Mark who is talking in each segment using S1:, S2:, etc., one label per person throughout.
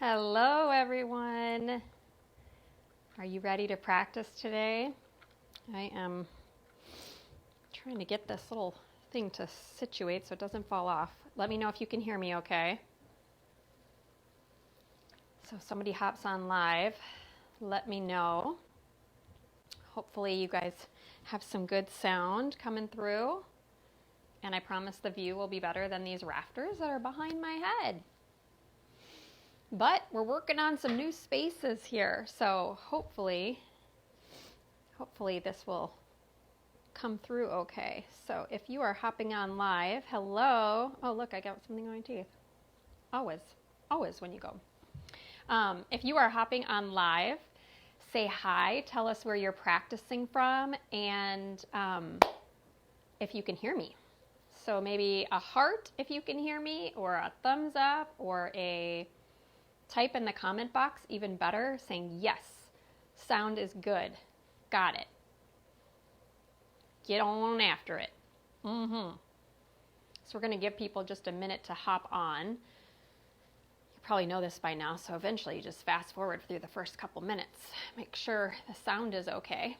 S1: Hello, everyone. Are you ready to practice today? I am trying to get this little thing to situate so it doesn't fall off. Let me know if you can hear me okay. So if somebody hops on live, let me know. Hopefully you guys have some good sound coming through. And I promise the view will be better than these rafters that are behind my head. But we're working on some new spaces here, so hopefully this will come through okay. So if you are hopping on live, hello. Oh, look, I got something on my teeth. Always when you go. If you are hopping on live, say hi, tell us where you're practicing from, and if you can hear me. So maybe a heart if you can hear me, or a thumbs up, or a type in the comment box, even better, saying yes, sound is good, got it. Get on after it. So we're going to give people just a minute to hop on. You probably know this by now, so eventually you just fast forward through the first couple minutes. Make sure the sound is okay.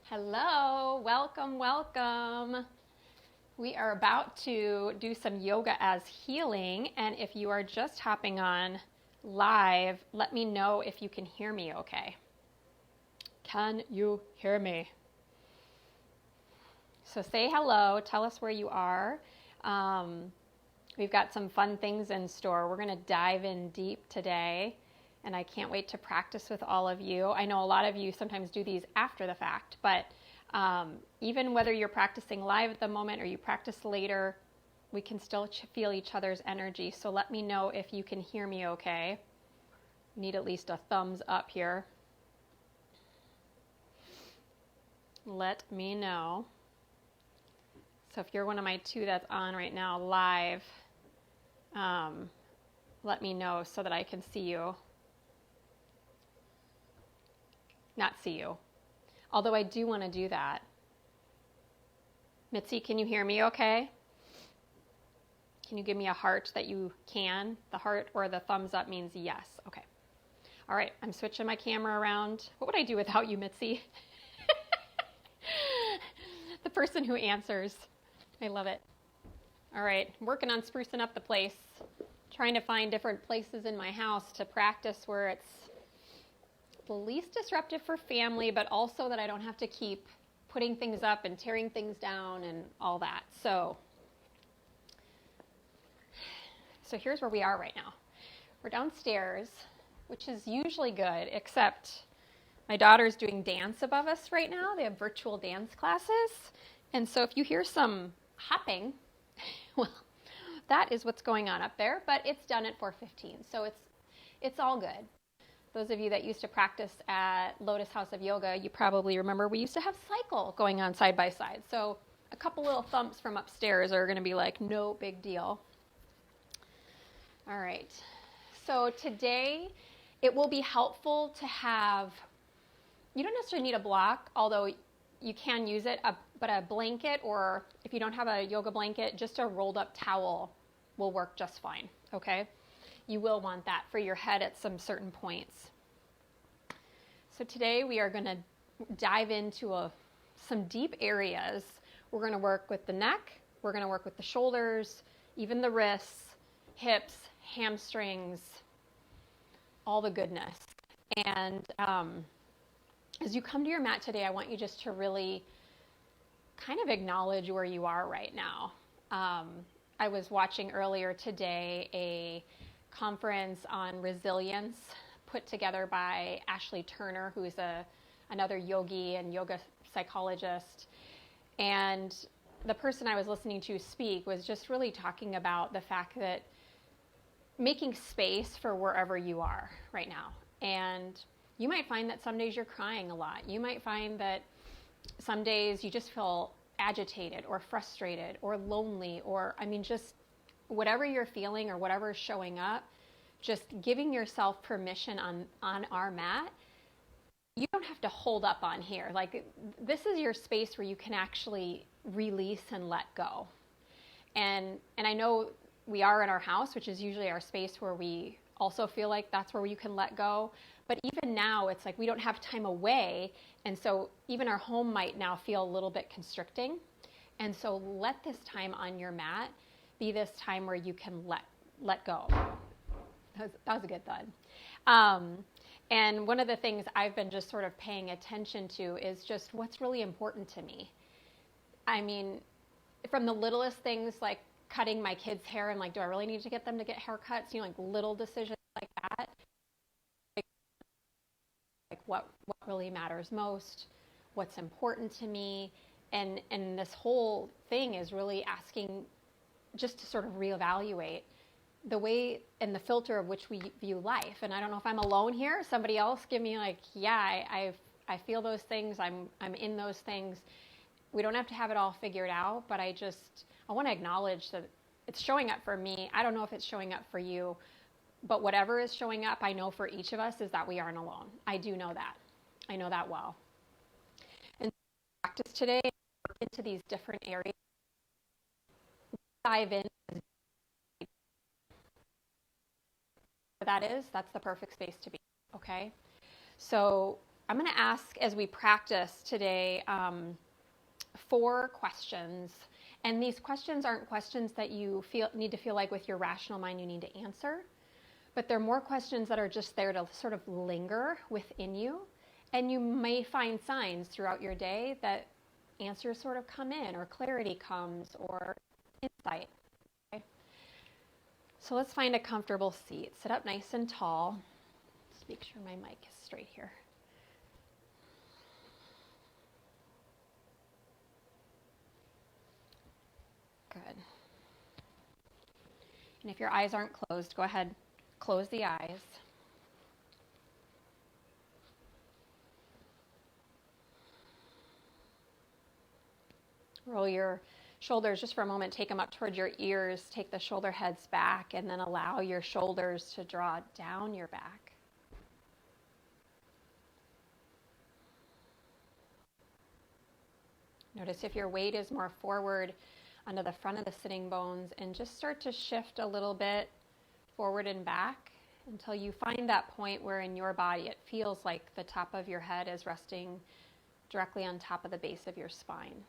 S1: Hello, welcome. We are about to do some yoga as healing, and if you are just hopping on live, let me know if you can hear me okay. Can you hear me? So say hello, tell us where you are. We've got some fun things in store. We're going to dive in deep today, and I can't wait to practice with all of you. I know a lot of you sometimes do these after the fact, but even whether you're practicing live at the moment or you practice later, we can still feel each other's energy. So let me know if you can hear me okay. Need at least a thumbs up here. Let me know. So if you're one of my two that's on right now live, let me know so that I can see you. Not see you. Although I do want to do that. Mitzi, can you hear me okay? Can you give me a heart that you can? The heart or the thumbs up means yes. Okay. All right, I'm switching my camera around. What would I do without you, Mitzi? The person who answers. I love it. All right, I'm working on sprucing up the place. Trying to find different places in my house to practice where it's the least disruptive for family, but also that I don't have to keep putting things up and tearing things down and all that. So here's where we are right now. We're downstairs, which is usually good, except my daughter's doing dance above us right now. They have virtual dance classes. And so if you hear some hopping, well, that is what's going on up there, but it's done at 4:15. So it's all good. Those of you that used to practice at Lotus House of Yoga, you probably remember we used to have cycle going on side by side. So a couple little thumps from upstairs are going to be like, no big deal. All right. So today it will be helpful to have, you don't necessarily need a block, although you can use it, but a blanket, or if you don't have a yoga blanket, just a rolled up towel will work just fine, okay? You will want that for your head at some certain points. So today we are going to dive into some deep areas. We're going to work with the neck, we're going to work with the shoulders, even the wrists, hips, hamstrings, all the goodness. And as you come to your mat today, I want you just to really kind of acknowledge where you are right now. I was watching earlier today a conference on resilience put together by Ashley Turner, who is another yogi and yoga psychologist. And the person I was listening to speak was just really talking about the fact that making space for wherever you are right now. And you might find that some days you're crying a lot. You might find that some days you just feel agitated or frustrated or lonely, or just whatever you're feeling or whatever is showing up, just giving yourself permission on our mat. You don't have to hold up on here. Like, this is your space where you can actually release and let go. And I know we are in our house, which is usually our space where we also feel like that's where you can let go. But even now, it's like we don't have time away. And so even our home might now feel a little bit constricting. And so let this time on your mat be this time where you can let go. That was a good thud. And one of the things I've been just sort of paying attention to is just what's really important to me. I mean, from the littlest things like cutting my kids' hair and like, do I really need to get them to get haircuts? You know, like little decisions like that. Like what really matters most, what's important to me. And this whole thing is really asking just to sort of reevaluate the way and the filter of which we view life. And I don't know if I'm alone here. Somebody else give me like, yeah, I feel those things. I'm in those things. We don't have to have it all figured out, but I want to acknowledge that it's showing up for me. I don't know if it's showing up for you, but whatever is showing up, I know for each of us is that we aren't alone. I do know that. I know that well. And practice today into these different areas. Dive in. That's the perfect space to be, okay? So I'm going to ask as we practice today 4 questions. And these questions aren't questions that you need to feel like with your rational mind you need to answer, but they're more questions that are just there to sort of linger within you. And you may find signs throughout your day that answers sort of come in, or clarity comes, or insight. So let's find a comfortable seat. Sit up nice and tall. Just make sure my mic is straight here. Good. And if your eyes aren't closed, go ahead, close the eyes. Roll your shoulders just for a moment, take them up toward your ears, take the shoulder heads back, and then allow your shoulders to draw down your back. Notice if your weight is more forward onto the front of the sitting bones, and just start to shift a little bit forward and back until you find that point where in your body it feels like the top of your head is resting directly on top of the base of your spine.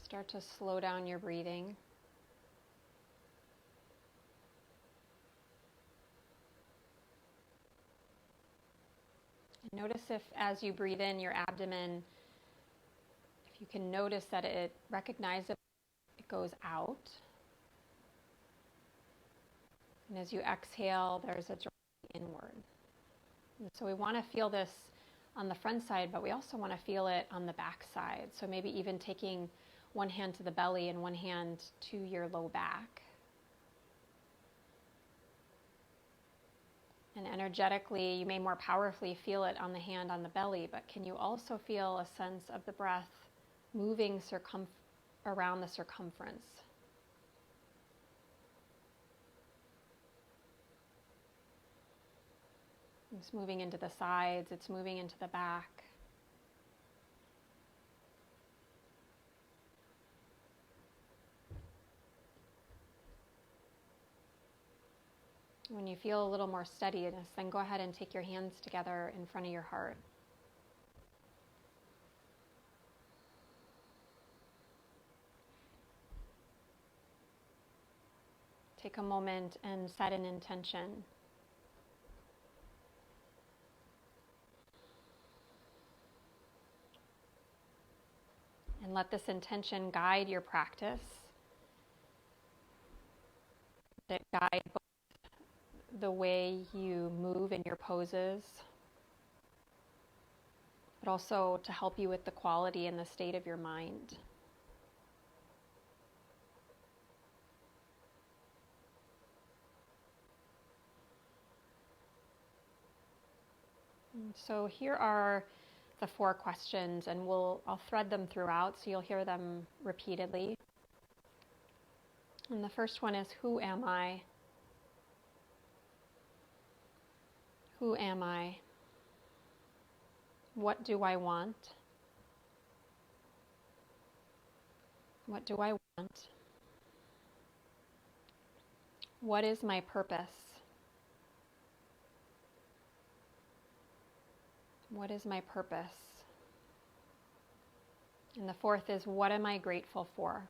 S1: Start to slow down your breathing. Notice if as you breathe in your abdomen, if you can notice that it recognizes it goes out. And as you exhale, there's a draw inward. And so we want to feel this on the front side, but we also want to feel it on the back side. So maybe even taking one hand to the belly and one hand to your low back. And energetically, you may more powerfully feel it on the hand on the belly, but can you also feel a sense of the breath moving around the circumference? It's moving into the sides, it's moving into the back. When you feel a little more steadiness, then go ahead and take your hands together in front of your heart. Take a moment and set an intention. And let this intention guide your practice. That guide the way you move in your poses, but also to help you with the quality and the state of your mind. And so here are the 4 questions, and I'll thread them throughout so you'll hear them repeatedly. And the first one is, who am I? Who am I? What do I want? What do I want? What is my purpose? What is my purpose? And the 4th is, what am I grateful for?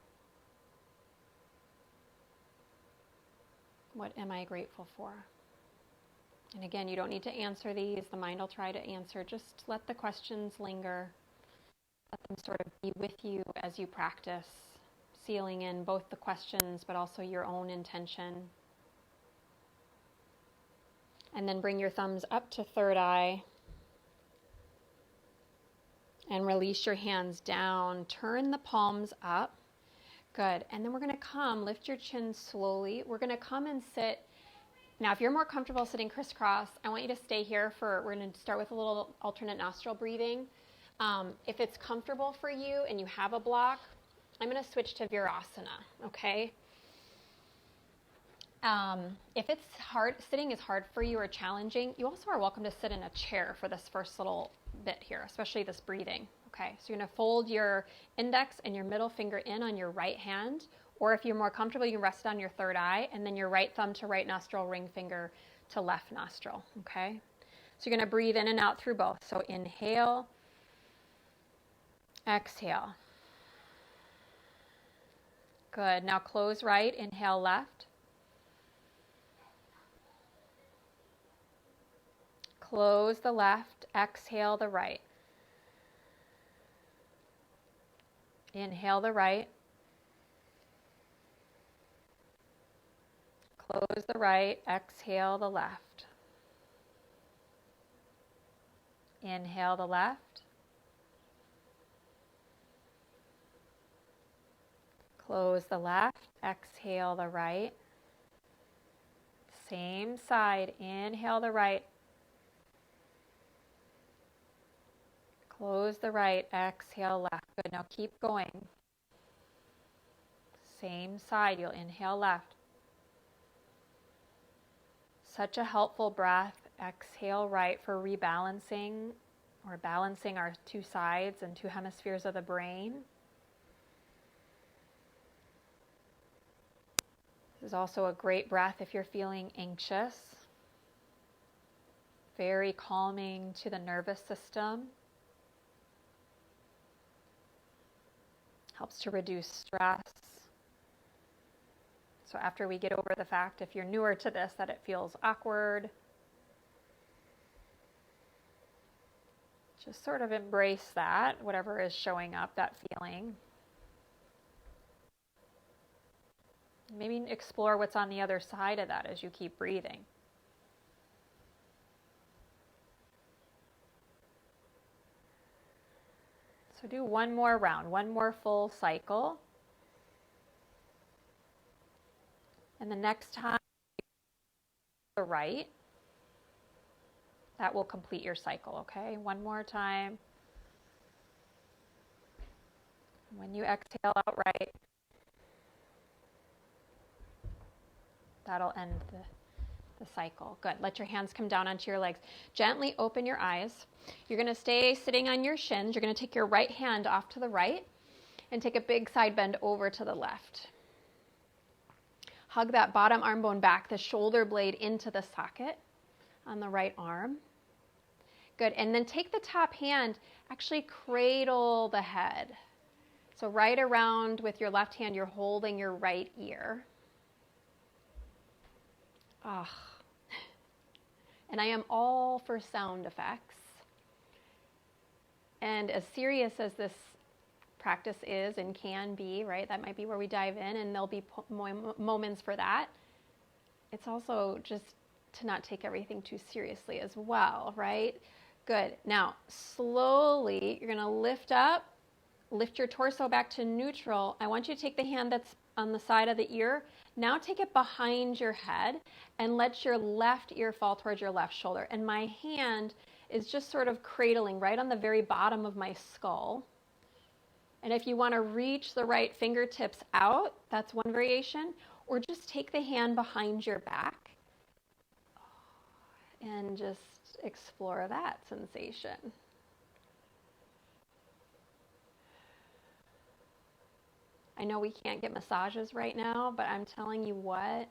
S1: What am I grateful for? And again, you don't need to answer these. The mind will try to answer. Just let the questions linger. Let them sort of be with you as you practice, sealing in both the questions but also your own intention. And then bring your thumbs up to third eye and release your hands down. Turn the palms up. Good. And then we're going to lift your chin slowly. We're going to come and sit. Now, if you're more comfortable sitting crisscross, I want you to stay here we're going to start with a little alternate nostril breathing. If it's comfortable for you and you have a block, I'm going to switch to Virasana, okay? If it's hard, sitting is hard for you or challenging, you also are welcome to sit in a chair for this first little bit here, especially this breathing, okay? So you're going to fold your index and your middle finger in on your right hand, or if you're more comfortable, you can rest it on your third eye, and then your right thumb to right nostril, ring finger to left nostril, okay? So you're going to breathe in and out through both. So inhale, exhale. Good. Now close right, inhale left. Close the left, exhale the right. Inhale the right. Close the right, exhale the left. Inhale the left. Close the left, exhale the right. Same side, inhale the right. Close the right, exhale left. Good, now keep going. Same side, you'll inhale left. Such a helpful breath. Exhale right for rebalancing or balancing our 2 sides and 2 hemispheres of the brain. This is also a great breath if you're feeling anxious. Very calming to the nervous system. Helps to reduce stress. So after we get over the fact, if you're newer to this, that it feels awkward, just sort of embrace that, whatever is showing up, that feeling. Maybe explore what's on the other side of that as you keep breathing. So do one more round, one more full cycle. And the next time, the right, that will complete your cycle, okay? One more time. When you exhale out right, that'll end the cycle. Good. Let your hands come down onto your legs. Gently open your eyes. You're going to stay sitting on your shins. You're going to take your right hand off to the right and take a big side bend over to the left. Hug that bottom arm bone back, the shoulder blade into the socket on the right arm. Good. And then take the top hand, actually cradle the head. So right around with your left hand, you're holding your right ear. And I am all for sound effects. And as serious as this practice is and can be, right? That might be where we dive in, and there'll be moments for that. It's also just to not take everything too seriously as well, right? Good. Now, slowly, you're going to lift up, lift your torso back to neutral. I want you to take the hand that's on the side of the ear. Now take it behind your head and let your left ear fall towards your left shoulder. And my hand is just sort of cradling right on the very bottom of my skull. And if you want to reach the right fingertips out, that's one variation, or just take the hand behind your back and just explore that sensation. I know we can't get massages right now, but I'm telling you what,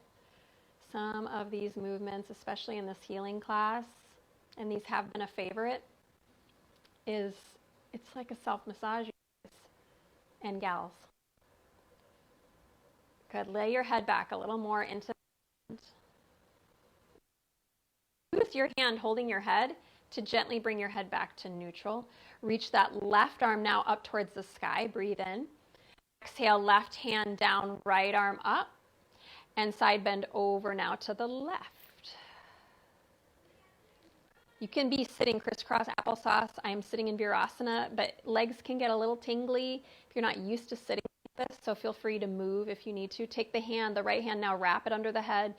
S1: some of these movements, especially in this healing class, and these have been a favorite, it's like a self-massage, and gals. Good. Lay your head back a little more into the hand. Use your hand holding your head to gently bring your head back to neutral. Reach that left arm now up towards the sky. Breathe in. Exhale, left hand down, right arm up. And side bend over now to the left. You can be sitting crisscross applesauce. I'm sitting in Virasana, but legs can get a little tingly if you're not used to sitting like this, so feel free to move if you need to. Take the hand, the right hand now, wrap it under the head.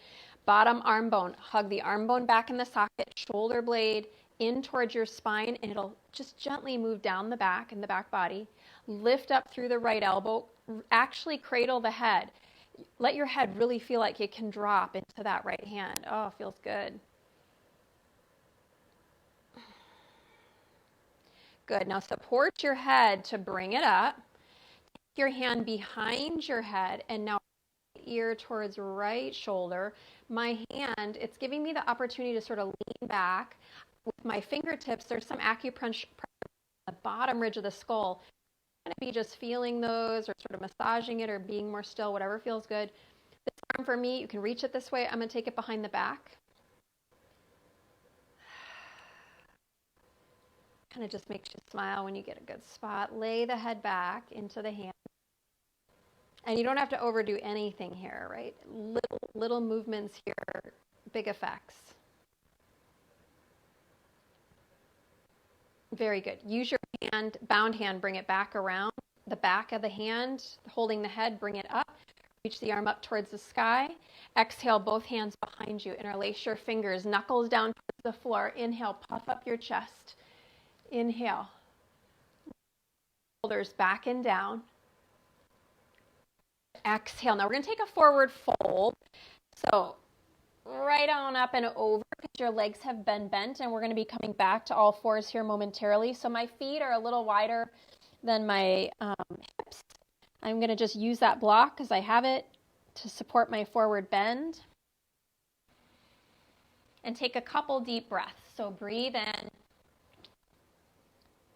S1: Bottom arm bone, hug the arm bone back in the socket, shoulder blade in towards your spine, and it'll just gently move down the back in the back body. Lift up through the right elbow, actually cradle the head. Let your head really feel like it can drop into that right hand. Oh, it feels good. Good. Now support your head to bring it up. Take your hand behind your head and now ear towards right shoulder. My hand, it's giving me the opportunity to sort of lean back. With my fingertips, there's some acupressure on the bottom ridge of the skull. I'm going to be just feeling those or sort of massaging it or being more still, whatever feels good. This arm for me, you can reach it this way. I'm going to take it behind the back. Kind of just makes you smile when you get a good spot. Lay the head back into the hand. And you don't have to overdo anything here, right? Little movements here, big effects. Very good. Use your hand, bound hand, bring it back around the back of the hand, holding the head, bring it up. Reach the arm up towards the sky. Exhale, both hands behind you. Interlace your fingers, knuckles down towards the floor. Inhale, puff up your chest. Inhale. Shoulders back and down. Exhale. Now we're going to take a forward fold. So right on up and over because your legs have been bent, and we're going to be coming back to all fours here momentarily. So my feet are a little wider than my hips. I'm going to just use that block because I have it to support my forward bend. And take a couple deep breaths. So breathe in.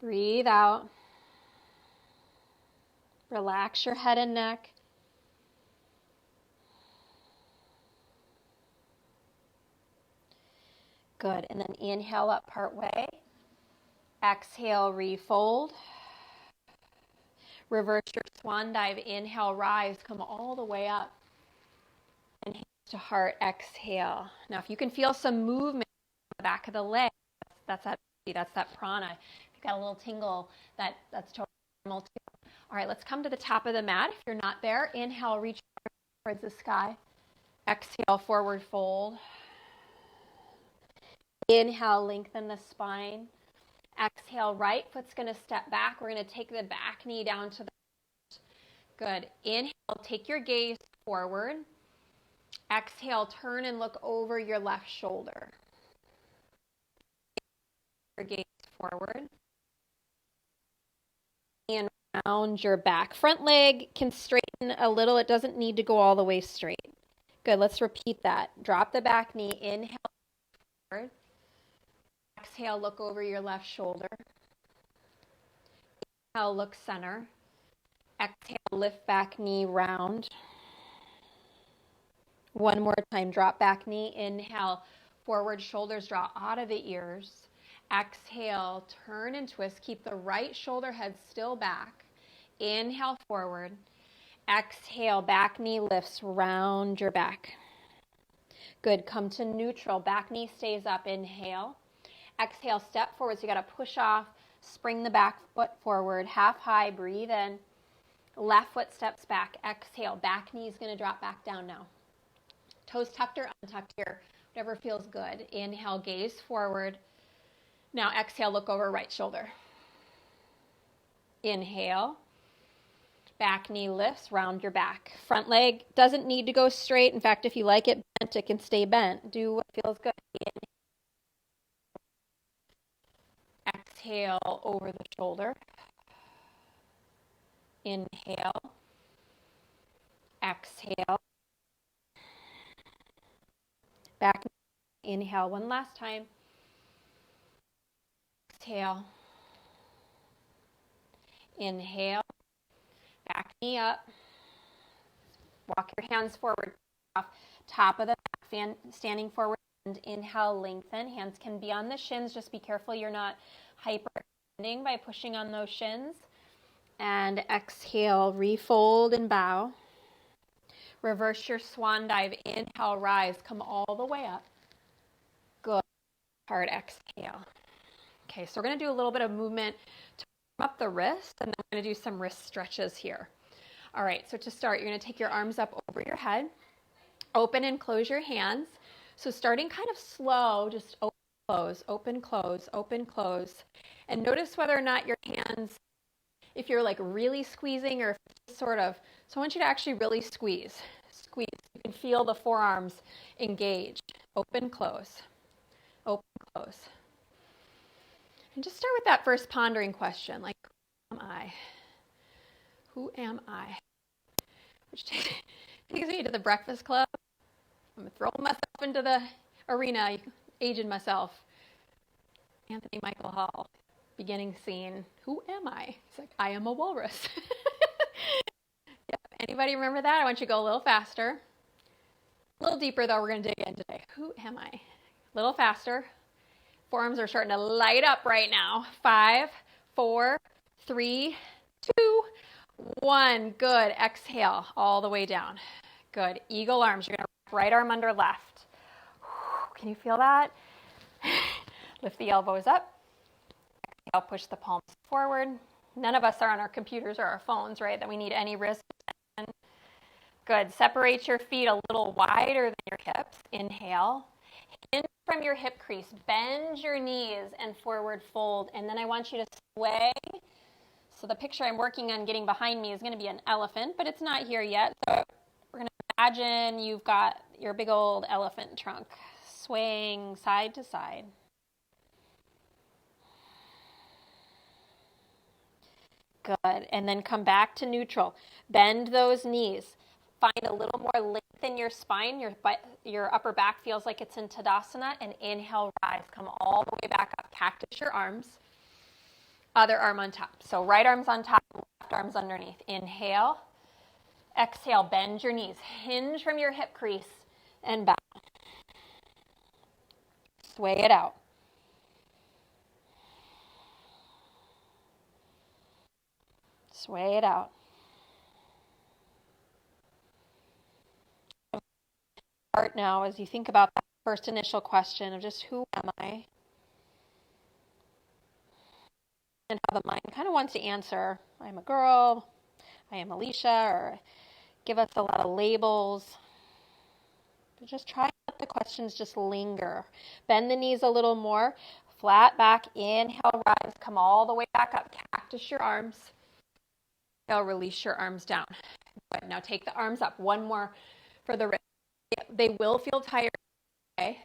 S1: Breathe out. Relax your head and neck. Good. And then inhale up part way. Exhale, refold. Reverse your swan dive. Inhale, rise. Come all the way up. And hands to heart. Exhale. Now, if you can feel some movement in the back of the leg, that's that prana. If you've got a little tingle, that's totally normal too. All right, let's come to the top of the mat. If you're not there, inhale, reach towards the sky. Exhale, forward fold. Inhale, lengthen the spine. Exhale, right foot's going to step back. We're going to take the back knee down to the front. Good. Inhale, take your gaze forward. Exhale, turn and look over your left shoulder. Your gaze forward. And round your back. Front leg can straighten a little. It doesn't need to go all the way straight. Good. Let's repeat that. Drop the back knee. Inhale forward. Exhale, look over your left shoulder. Inhale, look center. Exhale, lift back knee, round. One more time, drop back knee. Inhale, forward, shoulders draw out of the ears. Exhale, turn and twist. Keep the right shoulder head still back. Inhale, forward. Exhale, back knee lifts, round your back. Good, come to neutral. Back knee stays up. Inhale. Exhale, step forward. So you got to push off, spring the back foot forward, half high, breathe in. Left foot steps back. Exhale, back knee is going to drop back down now. Toes tucked or untucked here, whatever feels good. Inhale, gaze forward. Now exhale, look over right shoulder. Inhale. Back knee lifts, round your back. Front leg doesn't need to go straight. In fact, if you like it bent, it can stay bent. Do what feels good. Exhale over the shoulder. Inhale. Exhale. Back. Inhale one last time. Exhale. Inhale. Back knee up. Walk your hands forward. Off top of the mat, standing forward. And inhale, lengthen. Hands can be on the shins. Just be careful you're not hyper-extending by pushing on those shins. And exhale, refold and bow. Reverse your swan dive. Inhale, rise. Come all the way up. Good. Hard exhale. Okay, so we're going to do a little bit of movement to warm up the wrist, and then we're going to do some wrist stretches here. All right, so to start, you're going to take your arms up over your head. Open and close your hands. So starting kind of slow, just open, close, open, close, open, close. And notice whether or not your hands, if you're like really squeezing or sort of, so I want you to actually really squeeze. Squeeze. You can feel the forearms engage. Open, close, open, close. And just start with that first pondering question, like, who am I? Who am I? Which takes me to the Breakfast Club. I'm throwing myself into the arena, aging myself. Anthony Michael Hall, beginning scene. Who am I? He's like, I am a walrus. Yep. Anybody remember that? I want you to go a little faster. A little deeper, though, we're going to dig in today. Who am I? A little faster. Forearms are starting to light up right now. 5, 4, 3, 2, 1. Good. Exhale all the way down. Good. Eagle arms. You're going to right arm under left. Can you feel that? Lift the elbows up. Exhale, push the palms forward. None of us are on our computers or our phones, right, that we need any wrist tension. Good. Separate your feet a little wider than your hips. Inhale. Hinge from your hip crease. Bend your knees and forward fold. And then I want you to sway. So the picture I'm working on getting behind me is going to be an elephant, but it's not here yet. So we're going to imagine you've got your big old elephant trunk swaying side to side. Good. And then come back to neutral. Bend those knees. Find a little more length in your spine. Your upper back feels like it's in Tadasana. And inhale, rise. Come all the way back up. Cactus your arms. Other arm on top. So right arm's on top, left arm's underneath. Inhale. Exhale, bend your knees. Hinge from your hip crease and back. Sway it out. Sway it out. Start now as you think about that first initial question of just who am I? And how the mind kind of wants to answer, I'm a girl, I am Alicia, or give us a lot of labels. But just try to let the questions just linger. Bend the knees a little more. Flat back, inhale, rise, come all the way back up. Cactus your arms. Exhale, release your arms down. Good. Now take the arms up. One more for the wrist. They will feel tired. Okay.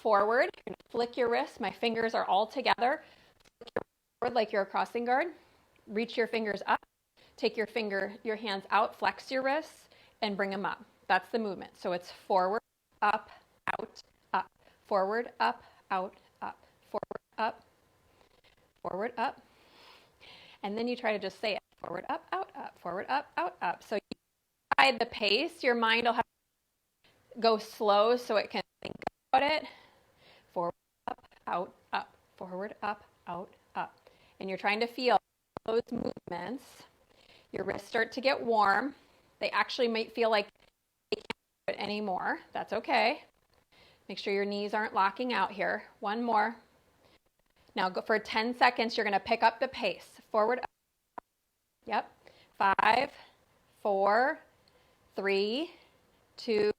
S1: Forward. You're going to flick your wrists. My fingers are all together. Flick your forward like you're a crossing guard. Reach your fingers up. Take your hands out. Flex your wrists and bring them up. That's the movement. So it's forward, up, out, up. Forward, up, out, up. Forward, up. Forward, up. And then you try to just say it. Forward, up, out, up. Forward, up, out, up. So you guide the pace. Your mind will have to go slow so it can think about it. Forward, up, out, up. Forward, up, out, up. And you're trying to feel those movements. Your wrists start to get warm. They actually might feel like they can't do it anymore. That's okay. Make sure your knees aren't locking out here. One more. Now go for 10 seconds. You're going to pick up the pace. Forward, up. Yep. 5, 4, 3, 2,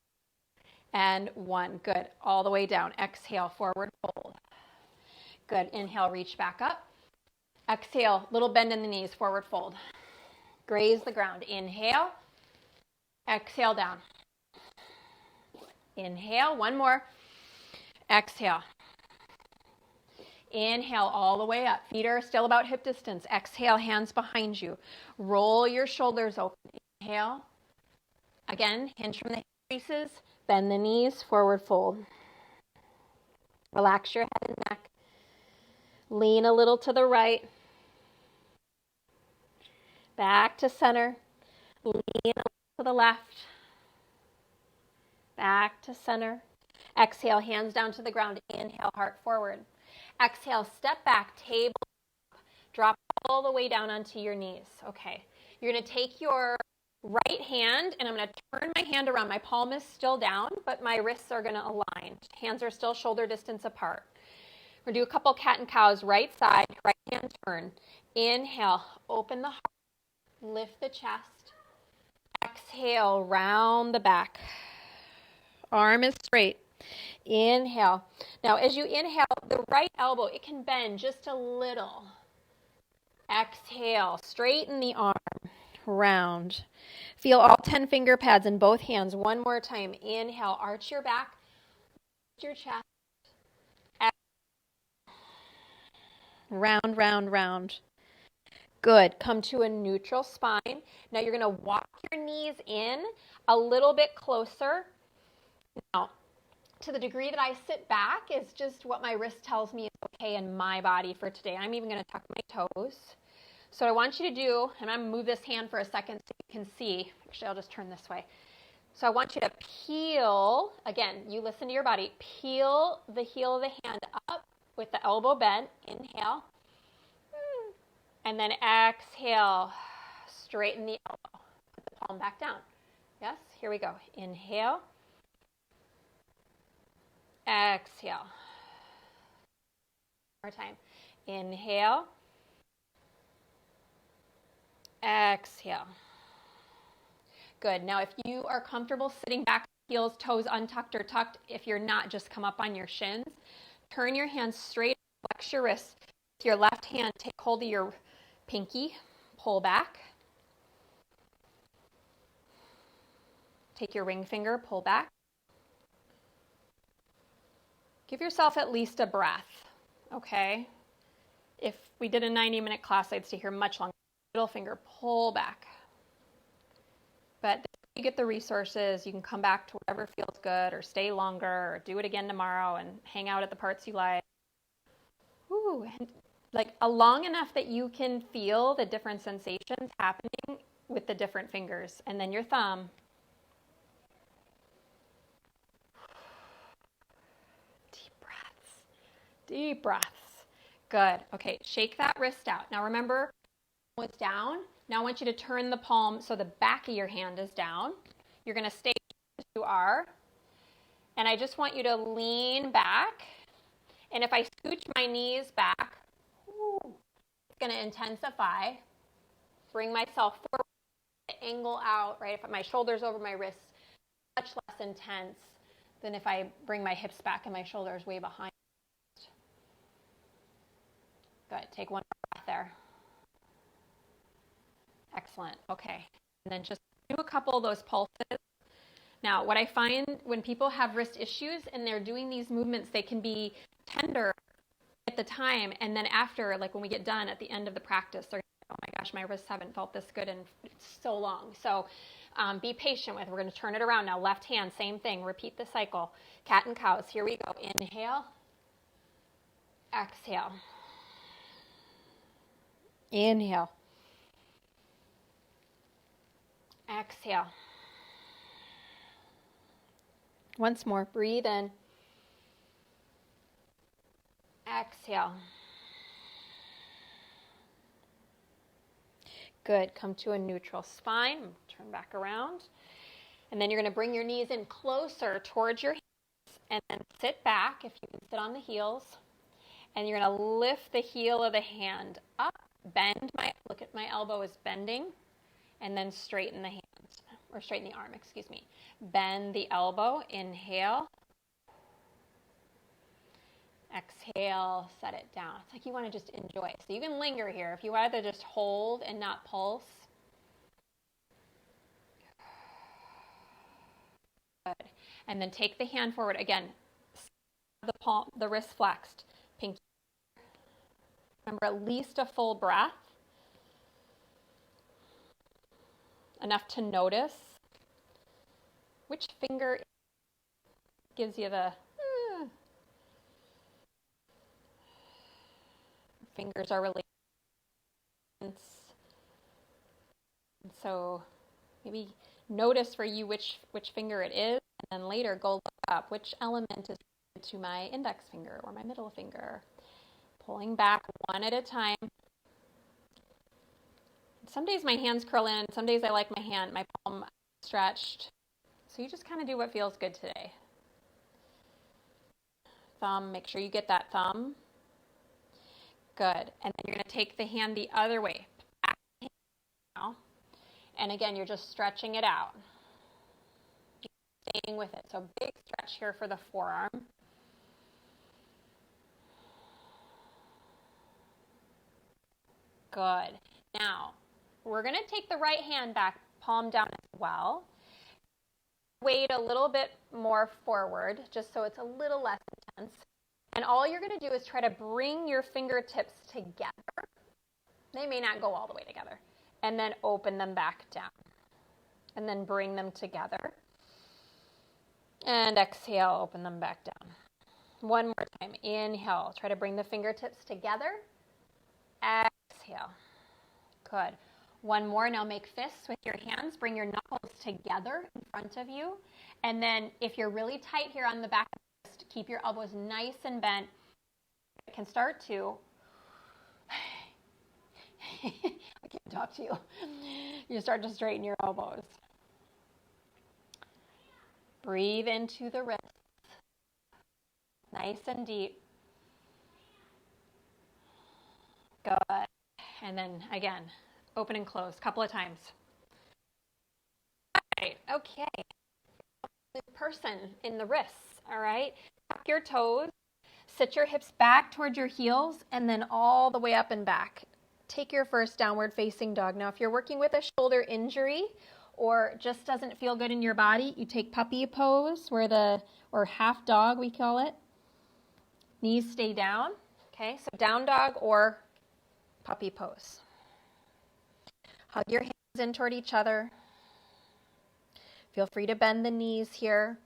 S1: and 1. Good. All the way down. Exhale, forward fold. Good. Inhale, reach back up. Exhale, little bend in the knees, forward fold. Graze the ground. Inhale. Exhale, down. Inhale, one more. Exhale. Inhale all the way up. Feet are still about hip distance. Exhale, hands behind you. Roll your shoulders open. Inhale. Again, hinge from the hip creases. Bend the knees, forward fold. Relax your head and neck. Lean a little to the right. Back to center. Lean a little to the left. Back to center. Exhale, hands down to the ground. Inhale, heart forward. Exhale, step back, table, drop all the way down onto your knees. Okay, you're going to take your right hand, and I'm going to turn my hand around. My palm is still down, but my wrists are going to align. Hands are still shoulder distance apart. We're going to do a couple cat and cows, right side, right hand turn. Inhale, open the heart, lift the chest. Exhale, round the back. Arm is straight. Inhale. Now, as you inhale, the right elbow, it can bend just a little. Exhale, straighten the arm, round. Feel all 10 finger pads in both hands. One more time. Inhale, arch your back, lift your chest. Round, round, round. Good. Come to a neutral spine. Now you're going to walk your knees in a little bit closer. Now, to the degree that I sit back is just what my wrist tells me is okay in my body for today. I'm even going to tuck my toes. So what I want you to do, and I'm going to move this hand for a second so you can see. Actually, I'll just turn this way. So I want you to peel, again, you listen to your body, peel the heel of the hand up with the elbow bent. Inhale. And then exhale, straighten the elbow. Put the palm back down. Yes, here we go. Inhale. Exhale. One more time. Inhale. Exhale. Good. Now, if you are comfortable sitting back, heels, toes untucked or tucked, if you're not, just come up on your shins. Turn your hands straight, flex your wrists. With your left hand, take hold of your pinky, pull back. Take your ring finger, pull back. Give yourself at least a breath, okay? If we did a 90-minute class, I'd stay here much longer. Middle finger, pull back. But you get the resources. You can come back to whatever feels good or stay longer or do it again tomorrow and hang out at the parts you like. Ooh, and like long enough that you can feel the different sensations happening with the different fingers. And then your thumb. Deep breaths. Good. Okay, shake that wrist out. Now remember, it's down. Now I want you to turn the palm so the back of your hand is down. You're going to stay as you are. And I just want you to lean back. And if I scooch my knees back, it's going to intensify. Bring myself forward, angle out, right? If my shoulders over my wrists, much less intense than if I bring my hips back and my shoulders way behind. Good. Take one more breath there. Excellent. Okay. And then just do a couple of those pulses. Now, what I find when people have wrist issues and they're doing these movements, they can be tender at the time. And then after, like when we get done at the end of the practice, they're like, oh my gosh, my wrists haven't felt this good in so long. So be patient with it. We're going to turn it around now. Left hand, same thing. Repeat the cycle. Cat and cows. Here we go. Inhale. Exhale. Inhale. Exhale. Once more. Breathe in. Exhale. Good. Come to a neutral spine. Turn back around. And then you're going to bring your knees in closer towards your hands and then sit back if you can sit on the heels. And you're going to lift the heel of the hand up. Look at my elbow is bending, and then straighten the hand, or straighten the arm, excuse me. Bend the elbow, inhale. Exhale, set it down. It's like you want to just enjoy. So you can linger here. If you either just hold and not pulse. Good. And then take the hand forward. Again, the palm, the wrist flexed. Pinky. Remember, at least a full breath. Enough to notice which finger gives you the fingers are really so maybe notice for you which finger it is, and then later go look up which element is to my index finger or my middle finger. Pulling back one at a time. Some days my hands curl in, some days I like my palm stretched. So you just kind of do what feels good today. Thumb, make sure you get that thumb. Good. And then you're going to take the hand the other way. Back now. And again, you're just stretching it out. Staying with it. So big stretch here for the forearm. Good. Now, we're going to take the right hand back, palm down as well. Weight a little bit more forward, just so it's a little less intense. And all you're going to do is try to bring your fingertips together. They may not go all the way together. And then open them back down. And then bring them together. And exhale, open them back down. One more time. Inhale. Try to bring the fingertips together. Exhale. Good. One more. Now make fists with your hands. Bring your knuckles together in front of you. And then if you're really tight here on the back of the wrist, keep your elbows nice and bent. It can start to... I can't talk to you. You start to straighten your elbows. Breathe into the wrist. Nice and deep. Good. And then again, open and close a couple of times. All right, okay. The person in the wrists, all right? Tuck your toes, sit your hips back towards your heels, and then all the way up and back. Take your first downward facing dog. Now, if you're working with a shoulder injury or just doesn't feel good in your body, you take puppy pose, or half dog, we call it. Knees stay down, okay? So down dog or puppy pose. Hug your hands in toward each other. Feel free to bend the knees here.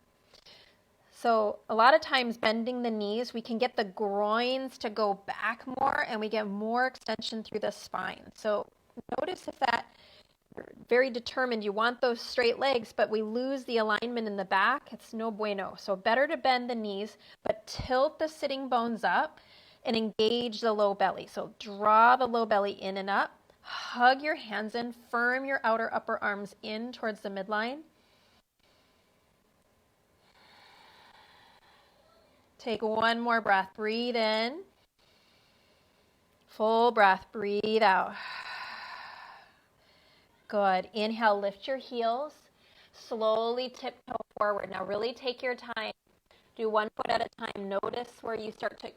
S1: So a lot of times bending the knees, we can get the groins to go back more and we get more extension through the spine. So notice if that you're very determined, you want those straight legs, but we lose the alignment in the back, it's no bueno. So better to bend the knees, but tilt the sitting bones up and engage the low belly. So draw the low belly in and up. Hug your hands in, firm your outer upper arms in towards the midline. Take one more breath. Breathe in. Full breath. Breathe out. Good. Inhale, lift your heels. Slowly tiptoe forward. Now really take your time. Do one foot at a time. Notice where you start to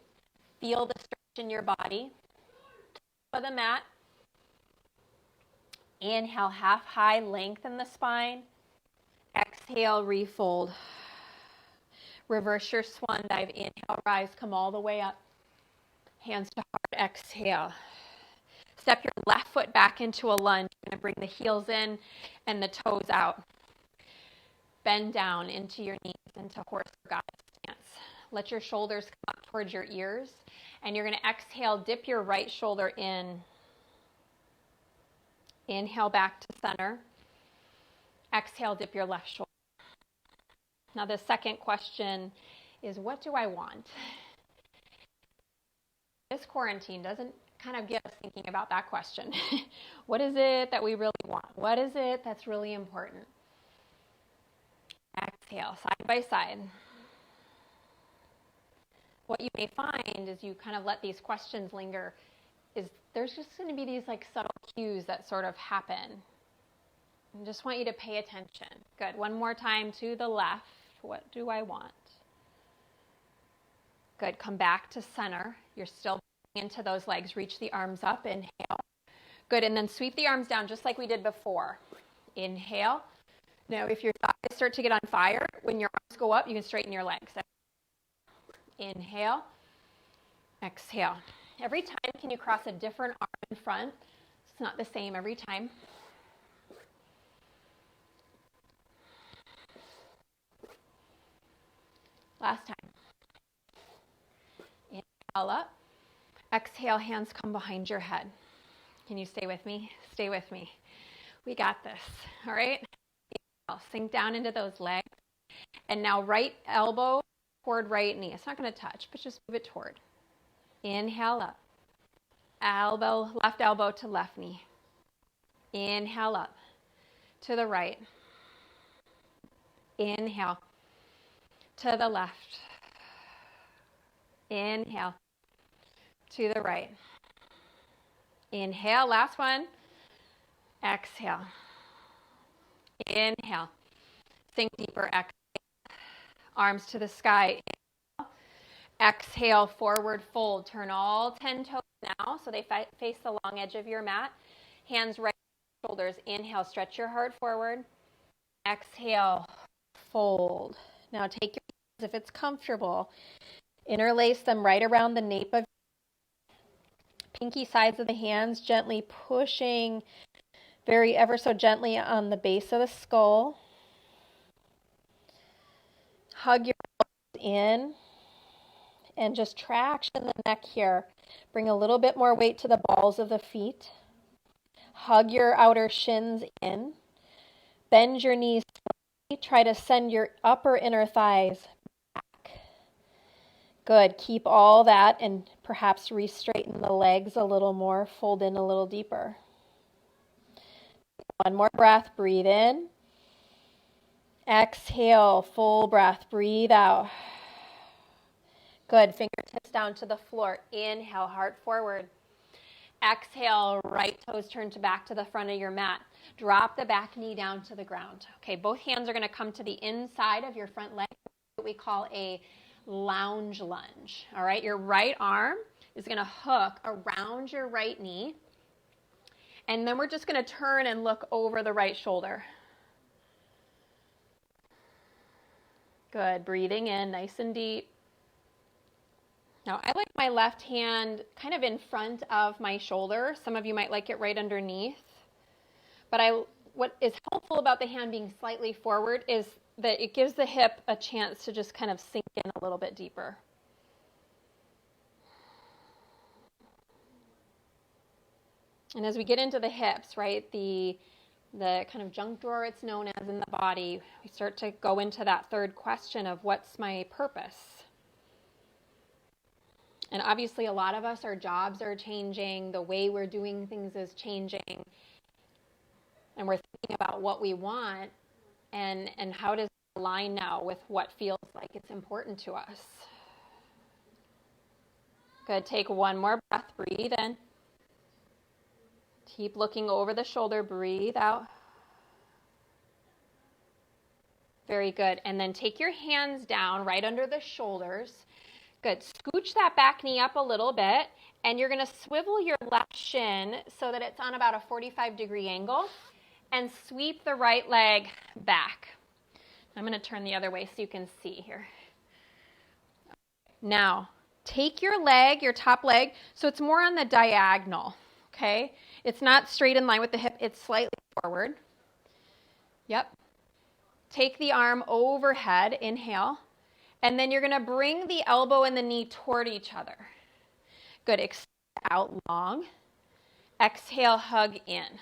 S1: feel the stretch in your body. Top of the mat. Inhale, half high, lengthen the spine. Exhale, refold. Reverse your swan dive. Inhale, rise, come all the way up. Hands to heart, exhale. Step your left foot back into a lunge. You're going to bring the heels in and the toes out. Bend down into your knees, into horse or goddess stance. Let your shoulders come up towards your ears. And you're going to exhale, dip your right shoulder in. Inhale back to center. Exhale, dip your left shoulder. Now the second question is, what do I want? This quarantine doesn't kind of get us thinking about that question. What is it that we really want? What is it that's really important? Exhale, side by side. What you may find as you kind of let these questions linger is there's just going to be these like subtle cues that sort of happen. I just want you to pay attention. Good. One more time to the left. What do I want? Good. Come back to center. You're still into those legs. Reach the arms up. Inhale. Good. And then sweep the arms down just like we did before. Inhale. Now, if your thighs start to get on fire, when your arms go up, you can straighten your legs. Inhale. Exhale. Every time, can you cross a different arm in front? It's not the same every time. Last time. Inhale up. Exhale, hands come behind your head. Can you stay with me? Stay with me. We got this, all right? Inhale, sink down into those legs. And now right elbow toward right knee. It's not going to touch, but just move it toward. Inhale up. Left elbow to left knee. Inhale up to the right. Inhale to the left. Inhale to the right. Inhale, last one. Exhale. Inhale. Sink deeper. Exhale. Arms to the sky. Inhale. Exhale, forward fold. Turn all 10 toes now so they face the long edge of your mat. Hands right shoulders. Inhale, stretch your heart forward. Exhale, fold. Now take your hands, if it's comfortable, interlace them right around the nape of pinky sides of the hands, gently pushing ever so gently on the base of the skull. Hug your elbows in and just traction the neck here. Bring a little bit more weight to the balls of the feet. Hug your outer shins in. Bend your knees. Try to send your upper inner thighs back. Good. Keep all that and perhaps re-straighten the legs a little more. Fold in a little deeper. One more breath. Breathe in. Exhale. Full breath. Breathe out. Good. Fingertips down to the floor. Inhale. Heart forward. Exhale. Right toes turn back to the front of your mat. Drop the back knee down to the ground. Okay, both hands are going to come to the inside of your front leg, what we call a lounge lunge. All right, your right arm is going to hook around your right knee. And then we're just going to turn and look over the right shoulder. Good, breathing in nice and deep. Now, I like my left hand kind of in front of my shoulder. Some of you might like it right underneath. But what is helpful about the hand being slightly forward is that it gives the hip a chance to just kind of sink in a little bit deeper. And as we get into the hips, right, the kind of junk drawer it's known as in the body, we start to go into that third question of what's my purpose? And obviously a lot of us, our jobs are changing, the way we're doing things is changing. And we're thinking about what we want and how does it align now with what feels like it's important to us. Good. Take one more breath. Breathe in. Keep looking over the shoulder. Breathe out. Very good. And then take your hands down right under the shoulders. Good. Scooch that back knee up a little bit. And you're going to swivel your left shin so that it's on about a 45-degree angle. And sweep the right leg back. I'm going to turn the other way so you can see here. Now, take your leg, your top leg, so it's more on the diagonal, okay? It's not straight in line with the hip, it's slightly forward. Yep. Take the arm overhead, inhale, and then you're going to bring the elbow and the knee toward each other. Good. Extend out long. Exhale, hug in.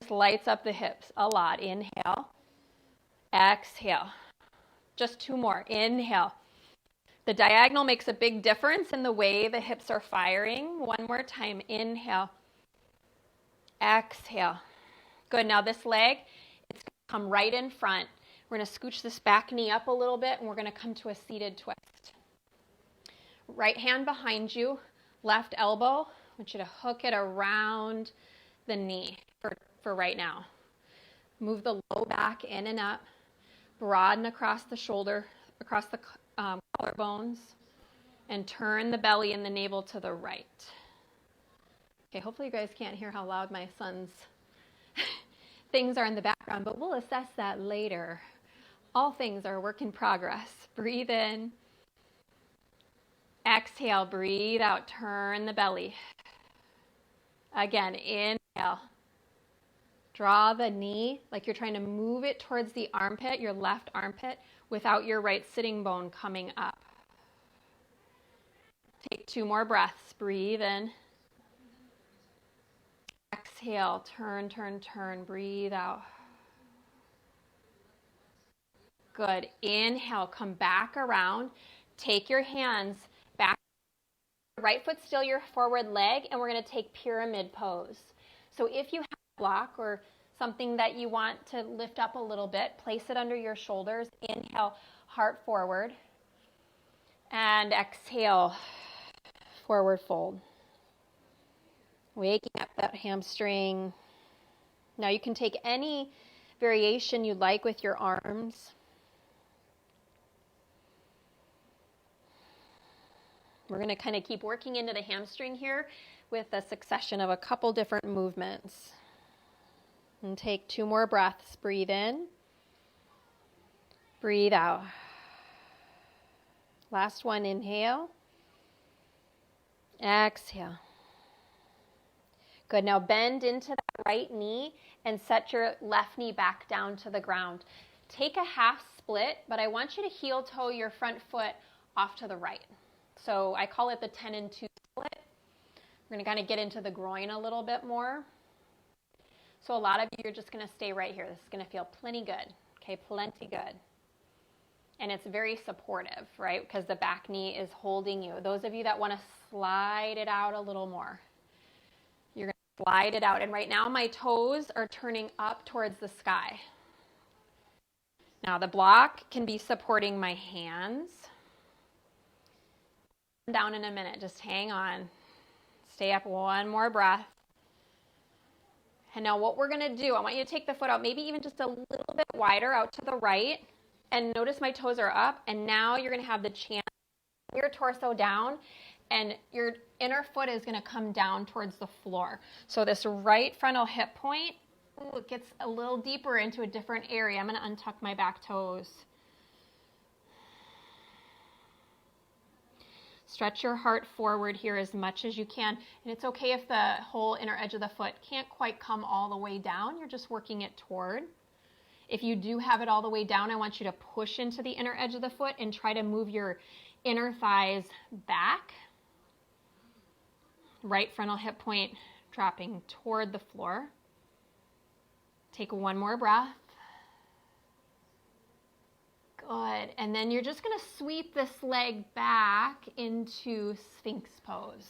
S1: This lights up the hips a lot. Inhale. Exhale. Just two more. Inhale. The diagonal makes a big difference in the way the hips are firing. One more time. Inhale. Exhale. Good. Now this leg, it's going to come right in front. We're going to scooch this back knee up a little bit, and we're going to come to a seated twist. Right hand behind you, left elbow. I want you to hook it around the knee for right now. Move the low back in and up. Broaden across the shoulder, across the collarbones. and turn the belly and the navel to the right. Okay, hopefully you guys can't hear how loud my son's things are in the background, but we'll assess that later. All things are a work in progress. Breathe in. Exhale, breathe out, turn the belly. Again, inhale. Draw the knee like you're trying to move it towards the armpit, your left armpit, without your right sitting bone coming up. Take 2 more breaths. Breathe in. Exhale, turn, turn, turn. Breathe out. Good. Inhale, come back around. Take your hands back. Right foot still your forward leg, and we're going to take pyramid pose. So if you have a block or something that you want to lift up a little bit, place it under your shoulders. Inhale, heart forward. And exhale, forward fold. Waking up that hamstring. Now you can take any variation you like with your arms. We're going to kind of keep working into the hamstring here with a succession of a couple different movements. And take 2 more breaths. Breathe in. Breathe out. Last one, inhale. Exhale. Good. Now bend into that right knee and set your left knee back down to the ground. Take a half split, but I want you to heel toe your front foot off to the right. So I call it the 10 and 2 split. We're going to kind of get into the groin a little bit more. So a lot of you are just going to stay right here. This is going to feel plenty good. Okay, plenty good. And it's very supportive, right? Because the back knee is holding you. Those of you that want to slide it out a little more, you're going to slide it out. And right now my toes are turning up towards the sky. Now the block can be supporting my hands. Down in a minute. Just hang on. Stay up 1 more breath. And now what we're going to do, I want you to take the foot out, maybe even just a little bit wider out to the right. And notice my toes are up. And now you're going to have the chance to your torso down. And your inner foot is going to come down towards the floor. So this right frontal hip point, it gets a little deeper into a different area. I'm going to untuck my back toes. Stretch your heart forward here as much as you can. And it's okay if the whole inner edge of the foot can't quite come all the way down. You're just working it toward. If you do have it all the way down, I want you to push into the inner edge of the foot and try to move your inner thighs back. Right frontal hip point dropping toward the floor. Take 1 more breath. Good. And then you're just going to sweep this leg back into Sphinx pose.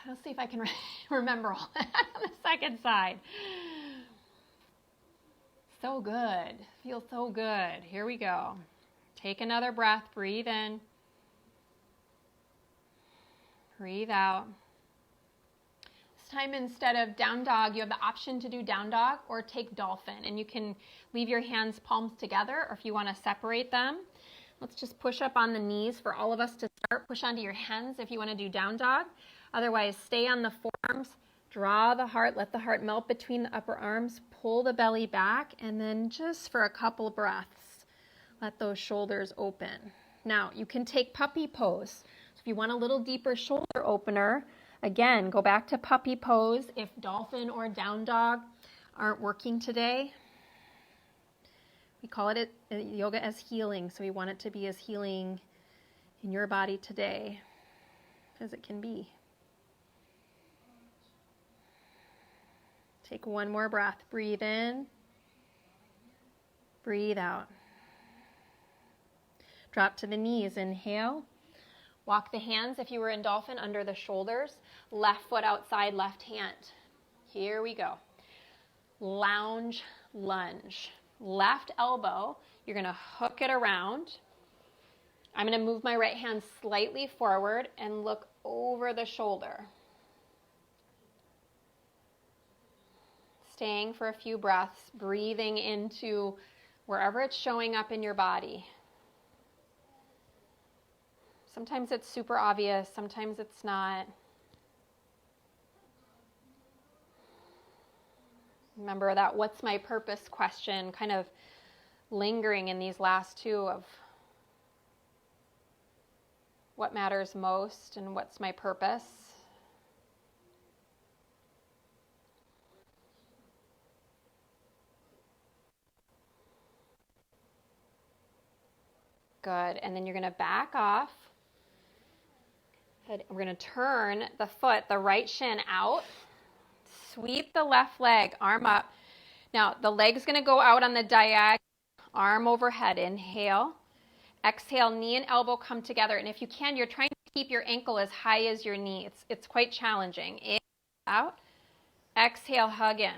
S1: Let's see if I can remember all that on the second side. So good. Feels so good. Here we go. Take another breath. Breathe in. Breathe out. Time instead of down dog, you have the option to do down dog or take dolphin, and you can leave your hands palms together, or if you want to separate them. Let's just push up on the knees for all of us to start. Push onto your hands if you want to do down dog. Otherwise, stay on the forearms, draw the heart, let the heart melt between the upper arms, pull the belly back, and then just for a couple breaths, let those shoulders open. Now, you can take puppy pose. So if you want a little deeper shoulder opener, again, go back to puppy pose if dolphin or down dog aren't working today. We call it yoga as healing, so we want it to be as healing in your body today as it can be. Take 1 more breath. Breathe in. Breathe out. Drop to the knees. Inhale. Walk the hands, if you were in dolphin, under the shoulders. Left foot outside, left hand. Here we go. Lounge lunge. Left elbow, you're going to hook it around. I'm going to move my right hand slightly forward and look over the shoulder. Staying for a few breaths, breathing into wherever it's showing up in your body. Sometimes it's super obvious, sometimes it's not. Remember that what's my purpose question kind of lingering in these last two of what matters most and what's my purpose. Good. And then you're going to back off. We're going to turn the foot, the right shin out. Sweep the left leg, arm up. Now, the leg's going to go out on the diagonal, arm overhead. Inhale. Exhale, knee and elbow come together. And if you can, you're trying to keep your ankle as high as your knee. It's quite challenging. Inhale out. Exhale, hug in.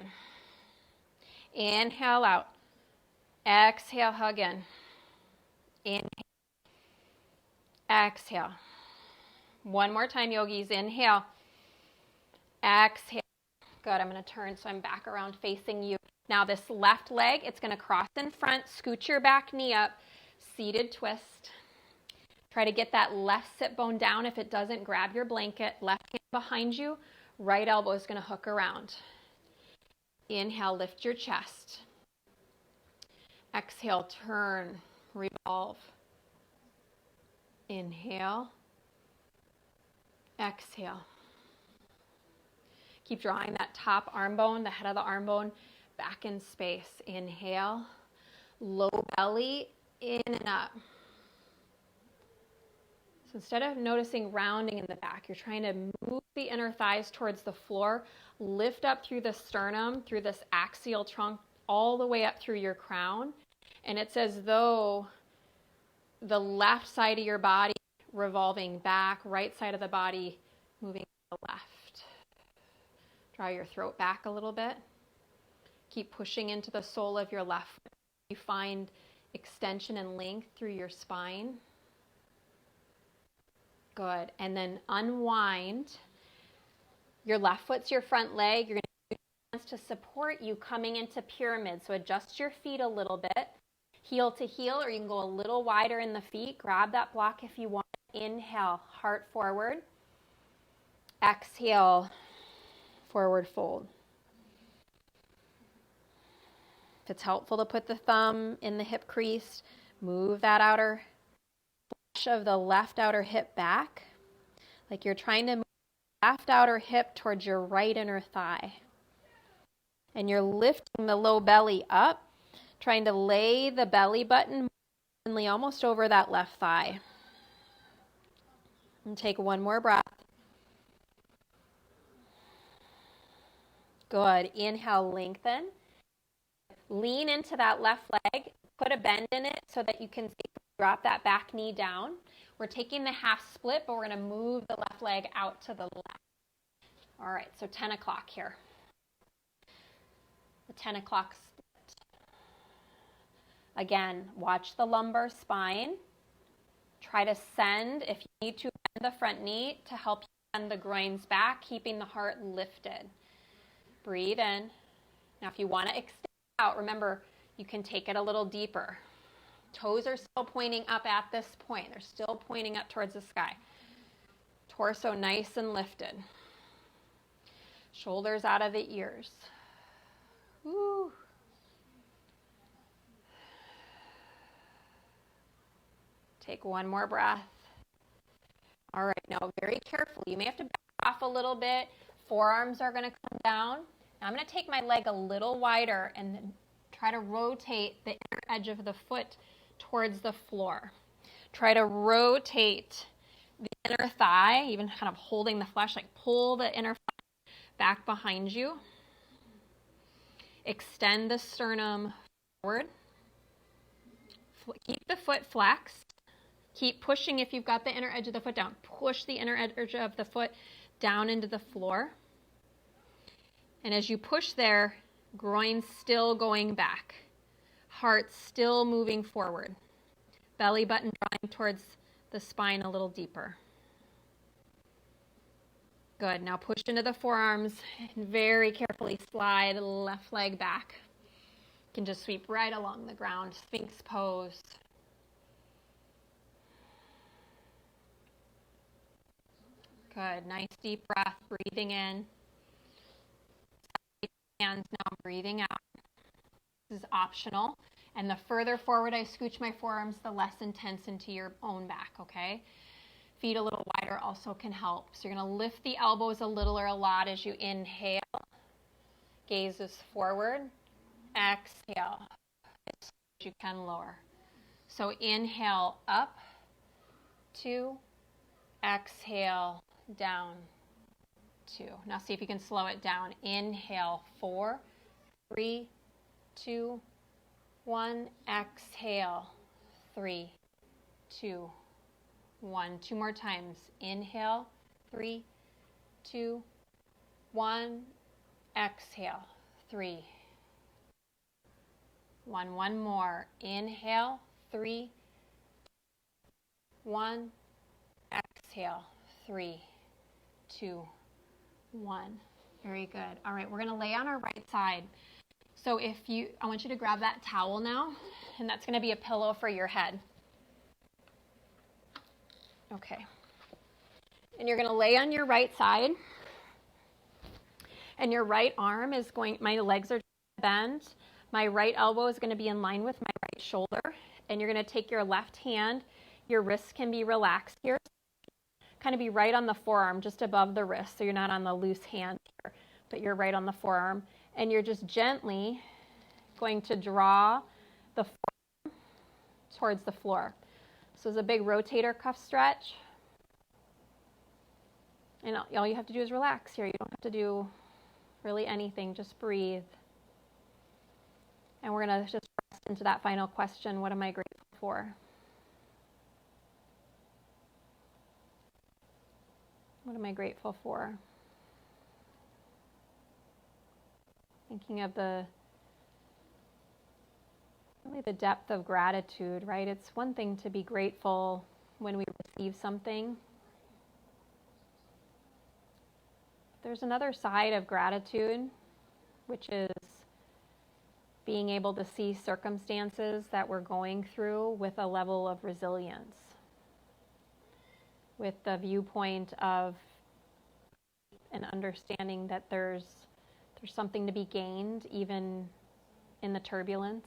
S1: Inhale out. Exhale, hug in. Inhale. Exhale. One more time, yogis. Inhale. Exhale. Good. I'm going to turn so I'm back around facing you. Now this left leg, it's going to cross in front. Scoot your back knee up. Seated twist. Try to get that left sit bone down. If it doesn't, grab your blanket. Left hand behind you. Right elbow is going to hook around. Inhale, lift your chest. Exhale, turn, revolve. Inhale. Exhale. Keep drawing that top arm bone, the head of the arm bone, back in space. Inhale. Low belly, in and up. So instead of noticing rounding in the back, you're trying to move the inner thighs towards the floor, lift up through the sternum, through this axial trunk, all the way up through your crown. And it's as though the left side of your body revolving back, right side of the body moving to the left. Draw your throat back a little bit. Keep pushing into the sole of your left foot. You find extension and length through your spine. Good. And then unwind. Your left foot's your front leg. You're going to use your hands to support you coming into pyramid. So adjust your feet a little bit. Heel to heel, or you can go a little wider in the feet. Grab that block if you want. Inhale, heart forward. Exhale, forward fold. If it's helpful to put the thumb in the hip crease, move that outer flash of the left outer hip back, like you're trying to move the left outer hip towards your right inner thigh. And you're lifting the low belly up, trying to lay the belly button almost over that left thigh. And take one more breath. Good. Inhale, lengthen. Lean into that left leg. Put a bend in it so that you can drop that back knee down. We're taking the half split, but we're going to move the left leg out to the left. All right, so 10 o'clock here. The 10 o'clock split. Again, watch the lumbar spine. Try to send, if you need to, bend the front knee to help you send the groins back, keeping the heart lifted. Breathe in. Now, if you want to extend out, remember, you can take it a little deeper. Toes are still pointing up at this point. They're still pointing up towards the sky. Torso nice and lifted. Shoulders out of the ears. Woo. Take one more breath. All right, now very carefully. You may have to back off a little bit. Forearms are going to come down. Now I'm going to take my leg a little wider and try to rotate the inner edge of the foot towards the floor. Try to rotate the inner thigh, even kind of holding the flesh, like pull the inner thigh back behind you. Extend the sternum forward. Keep the foot flexed. Keep pushing if you've got the inner edge of the foot down. Push the inner edge of the foot down into the floor. And as you push there, groin still going back. Heart still moving forward. Belly button drawing towards the spine a little deeper. Good. Now push into the forearms and very carefully slide the left leg back. You can just sweep right along the ground. Sphinx pose. Good. Nice deep breath, breathing in. Hands now breathing out. This is optional. And the further forward I scooch my forearms, the less intense into your own back, okay? Feet a little wider also can help. So you're going to lift the elbows a little or a lot as you inhale. Gaze is forward. Exhale. As you can lower. So inhale up, 2. Exhale down, 2. Now see if you can slow it down. Inhale, 4, 3, 2, 1. Exhale, 3, 2, 1. 2 more times. Inhale, 3, 2, 1. Exhale, 3, 1. One more. Inhale, 3, 1. Exhale, 3, 2, 1. Very good. All right, we're going to lay on our right side. So I want you to grab that towel now, and that's going to be a pillow for your head. Okay. And you're going to lay on your right side, and your right arm is my legs are bent. My right elbow is going to be in line with my right shoulder, and you're going to take your left hand. Your wrists can be relaxed here. Kind of be right on the forearm, just above the wrist, so you're not on the loose hand here, but you're right on the forearm. And you're just gently going to draw the forearm towards the floor. So it's a big rotator cuff stretch. And all you have to do is relax here. You don't have to do really anything, just breathe. And we're going to just rest into that final question, what am I grateful for? What am I grateful for? Thinking of the depth of gratitude, right? It's one thing to be grateful when we receive something. There's another side of gratitude, which is being able to see circumstances that we're going through with a level of resilience, with the viewpoint of an understanding that there's something to be gained even in the turbulence.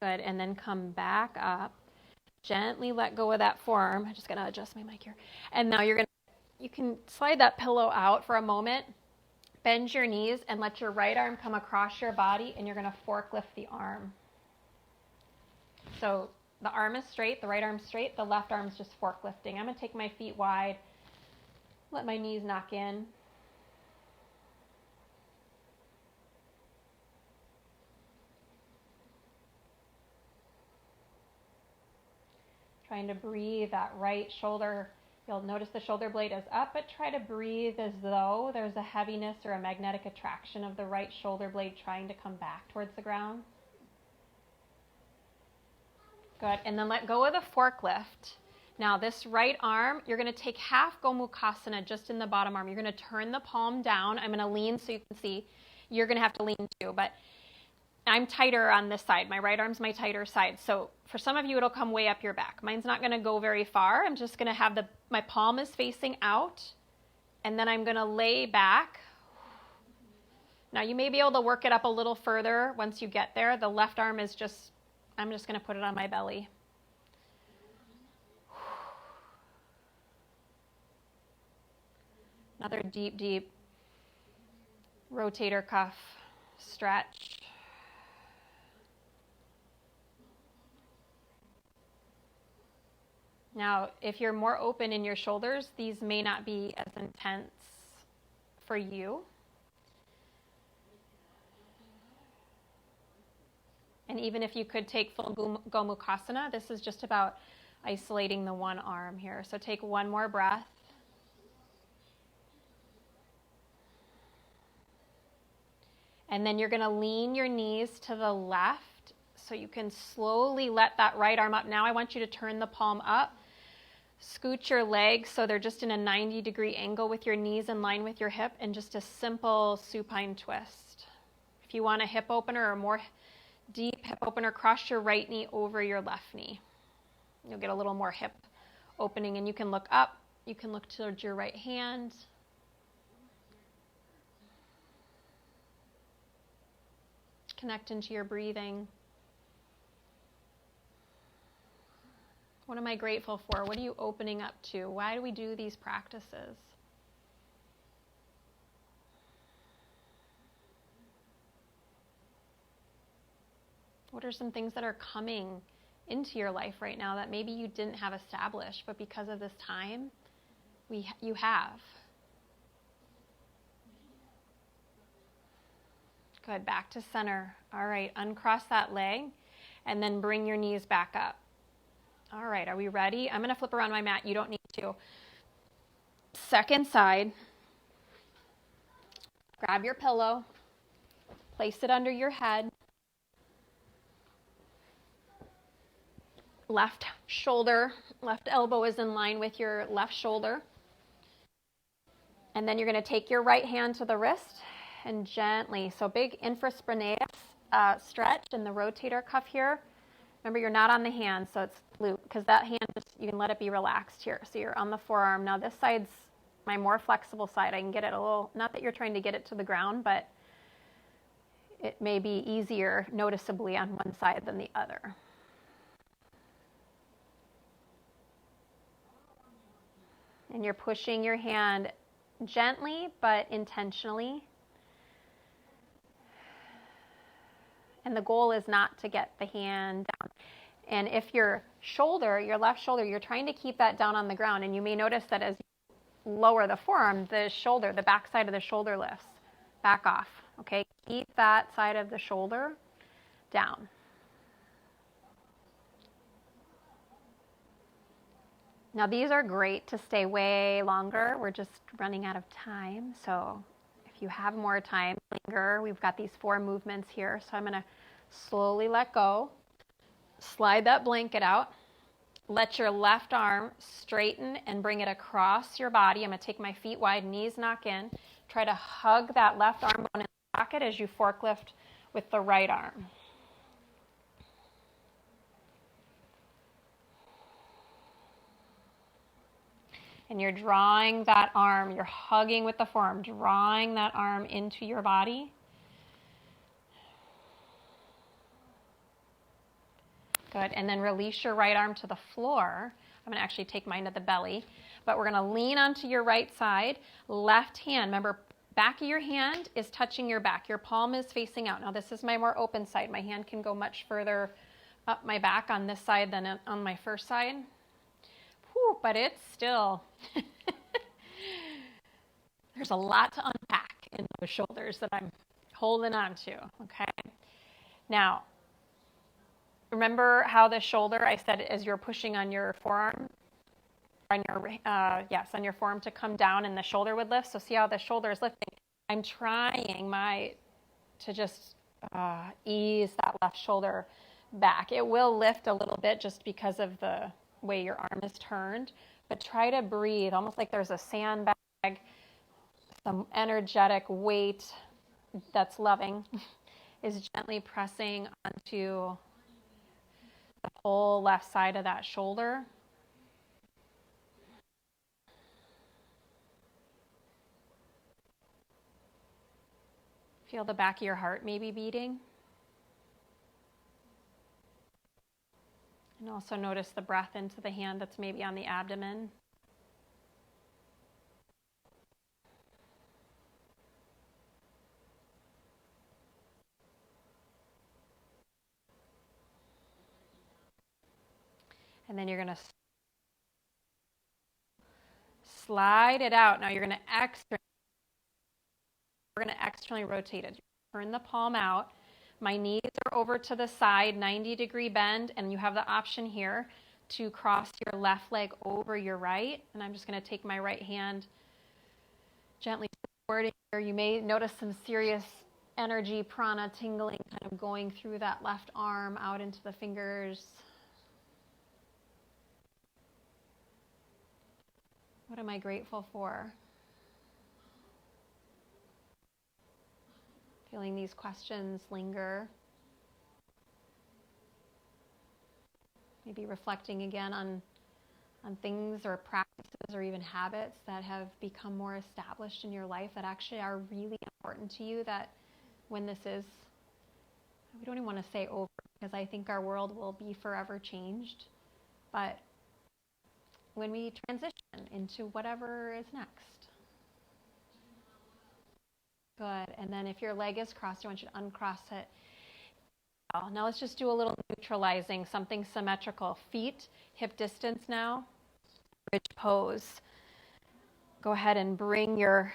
S1: Good, and then come back up. Gently let go of that forearm. I'm just going to adjust my mic here. And now you can slide that pillow out for a moment. Bend your knees and let your right arm come across your body, and you're going to forklift the arm. So the arm is straight, the right arm's straight, the left arm's just forklifting. I'm going to take my feet wide, let my knees knock in. Trying to breathe that right shoulder. You'll notice the shoulder blade is up, but try to breathe as though there's a heaviness or a magnetic attraction of the right shoulder blade trying to come back towards the ground. Good, and then let go of the forklift. Now this right arm, you're going to take half Gomukhasana just in the bottom arm. You're going to turn the palm down. I'm going to lean so you can see. You're going to have to lean too, but I'm tighter on this side. My right arm's my tighter side. So for some of you, it'll come way up your back. Mine's not going to go very far. I'm just going to have my palm is facing out, and then I'm going to lay back. Now you may be able to work it up a little further once you get there. The left arm is I'm just going to put it on my belly. Another deep, deep rotator cuff stretch. Now, if you're more open in your shoulders, these may not be as intense for you. And even if you could take full Gomukhasana, this is just about isolating the one arm here. So take one more breath. And then you're going to lean your knees to the left so you can slowly let that right arm up. Now I want you to turn the palm up. Scoot your legs so they're just in a 90-degree angle with your knees in line with your hip, and just a simple supine twist. If you want a hip opener or more Deep hip opener, cross your right knee over your left knee. You'll get a little more hip opening, and you can look up, you can look towards your right hand. Connect into your breathing. What am I grateful for? What are you opening up to? Why do we do these practices? What are some things that are coming into your life right now that maybe you didn't have established, but because of this time, you have? Good, back to center. All right, uncross that leg and then bring your knees back up. All right, are we ready? I'm gonna flip around my mat, you don't need to. Second side, grab your pillow, place it under your head. Left shoulder, left elbow is in line with your left shoulder. And then you're gonna take your right hand to the wrist and gently, so big infraspinatus stretch in the rotator cuff here. Remember, you're not on the hand, so it's glute, because that hand, you can let it be relaxed here. So you're on the forearm. Now this side's my more flexible side. I can get it a little, not that you're trying to get it to the ground, but it may be easier noticeably on one side than the other. And you're pushing your hand gently but intentionally. And the goal is not to get the hand down. And if your shoulder, your left shoulder, you're trying to keep that down on the ground, and you may notice that as you lower the forearm, the shoulder, the back side of the shoulder lifts. Back off, okay? Keep that side of the shoulder down. Now these are great to stay way longer. We're just running out of time. So if you have more time, linger. We've got these 4 movements here. So I'm gonna slowly let go. Slide that blanket out. Let your left arm straighten and bring it across your body. I'm gonna take my feet wide, knees knock in. Try to hug that left arm bone in the socket as you forklift with the right arm. And you're drawing that arm, you're hugging with the forearm, drawing that arm into your body. Good, and then release your right arm to the floor. I'm gonna actually take mine to the belly, but we're gonna lean onto your right side. Left hand, remember, back of your hand is touching your back. Your palm is facing out. Now this is my more open side. My hand can go much further up my back on this side than on my first side. Whew, but it's still, there's a lot to unpack in those shoulders that I'm holding on to, okay? Now, remember how the shoulder, I said as you're pushing on your forearm, on your forearm to come down and the shoulder would lift. So see how the shoulder is lifting. I'm trying to just ease that left shoulder back. It will lift a little bit just because of the way your arm is turned, but try to breathe almost like there's a sandbag, some energetic weight that's loving is gently pressing onto the whole left side of that shoulder. Feel the back of your heart maybe beating. And also notice the breath into the hand that's maybe on the abdomen. And then you're going to slide it out. Now you're going to externally rotate it. Turn the palm out. My knees are over to the side, 90-degree bend, and you have the option here to cross your left leg over your right. And I'm just going to take my right hand gently forward here. You may notice some serious energy, prana tingling, kind of going through that left arm out into the fingers. What am I grateful for? Feeling these questions linger. Maybe reflecting again on things or practices or even habits that have become more established in your life that actually are really important to you, that when this is, we don't even want to say over, because I think our world will be forever changed, but when we transition into whatever is next. Good. And then if your leg is crossed, I want you to uncross it. Now let's just do a little neutralizing, something symmetrical. Feet, hip distance now. Bridge pose. Go ahead and bring your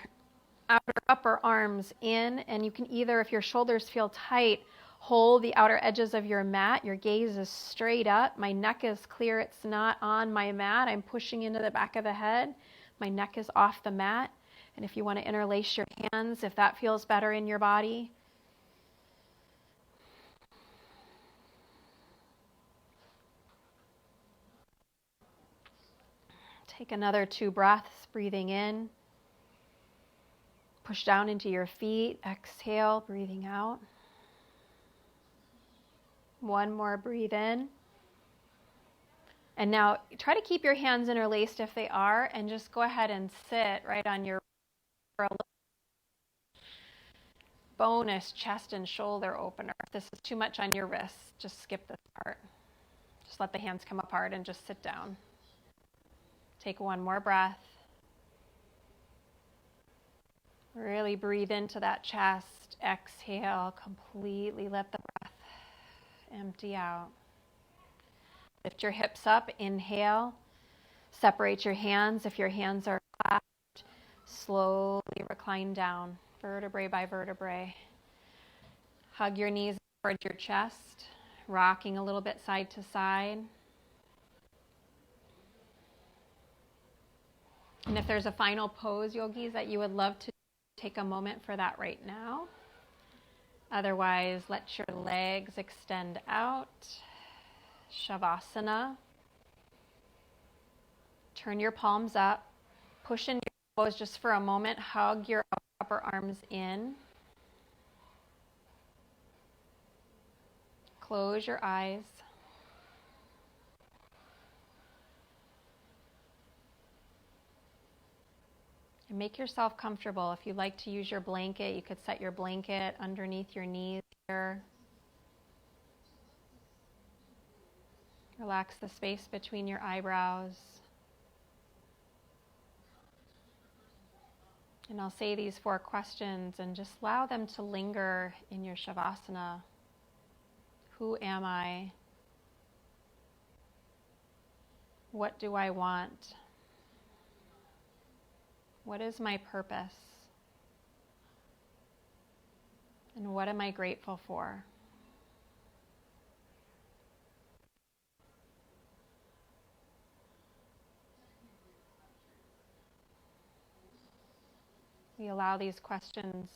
S1: outer upper arms in, and you can either, if your shoulders feel tight, hold the outer edges of your mat. Your gaze is straight up. My neck is clear. It's not on my mat. I'm pushing into the back of the head. My neck is off the mat. And if you want to interlace your hands, if that feels better in your body. Take another 2 breaths, breathing in. Push down into your feet. Exhale, breathing out. 1 more, breathe in. And now try to keep your hands interlaced if they are, and just go ahead and sit right on your bonus chest and shoulder opener. If this is too much on your wrists, just skip this part. Just let the hands come apart and just sit down. Take 1 more breath. Really breathe into that chest. Exhale, completely let the breath empty out. Lift your hips up, inhale. Separate your hands. If your hands are clasped, slowly recline down, vertebrae by vertebrae. Hug your knees towards your chest, rocking a little bit side to side. And if there's a final pose, yogis, that you would love to take a moment for that right now. Otherwise, let your legs extend out. Shavasana. Turn your palms up. Push in your elbows just for a moment. Hug your upper arms in. Close your eyes. And make yourself comfortable. If you'd like to use your blanket, you could set your blanket underneath your knees here. Relax the space between your eyebrows. And I'll say these 4 questions and just allow them to linger in your Shavasana. Who am I? What do I want? What is my purpose? And what am I grateful for? We allow these questions,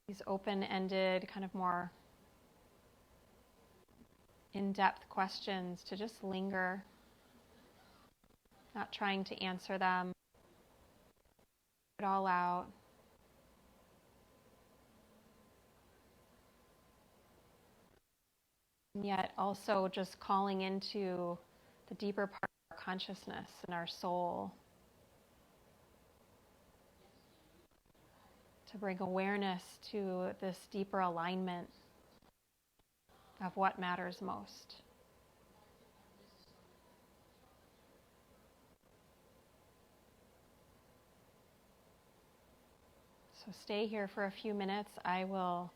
S1: these open-ended, kind of more in-depth questions, to just linger, not trying to answer them. It all out. And yet also just calling into the deeper part of our consciousness and our soul, to bring awareness to this deeper alignment of what matters most. So stay here for a few minutes. I will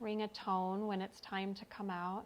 S1: ring a tone when it's time to come out.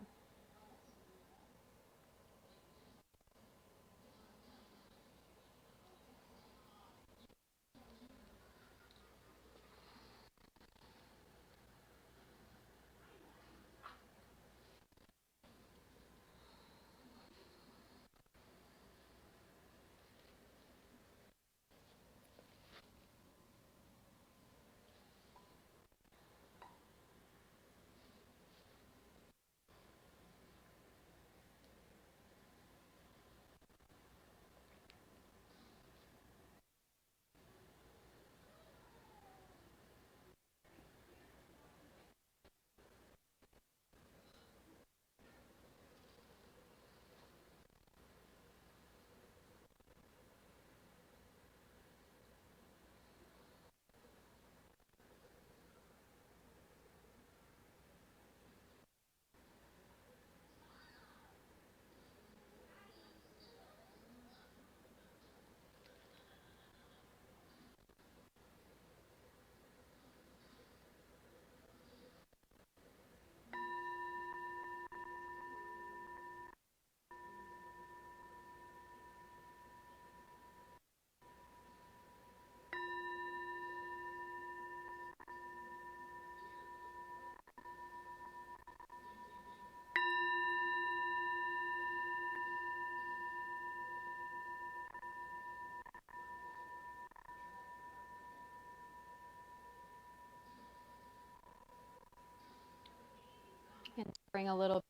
S1: And bring a little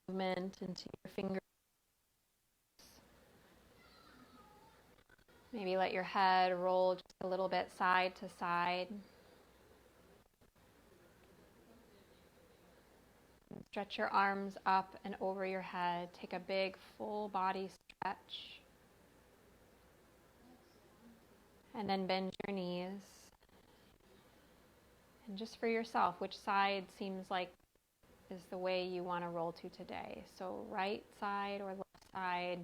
S1: movement into your fingers. Maybe let your head roll just a little bit side to side. Stretch your arms up and over your head. Take a big full body stretch. And then bend your knees. And just for yourself, which side seems like is the way you want to roll to today? So right side or left side.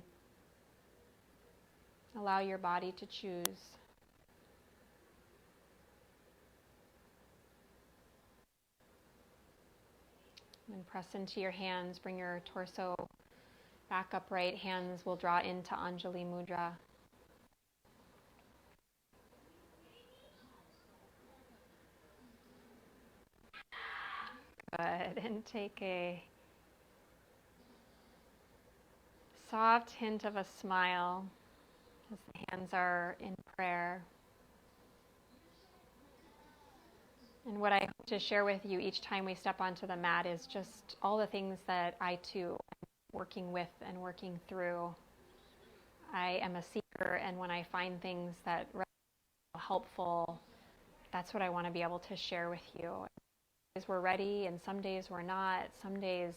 S1: Allow your body to choose. And press into your hands. Bring your torso back upright. Hands will draw into Anjali Mudra. Good. And take a soft hint of a smile as the hands are in prayer. And what I hope to share with you each time we step onto the mat is just all the things that I too am working with and working through. I am a seeker, and when I find things that are helpful, that's what I want to be able to share with you. Some days we're ready, and some days we're not. Some days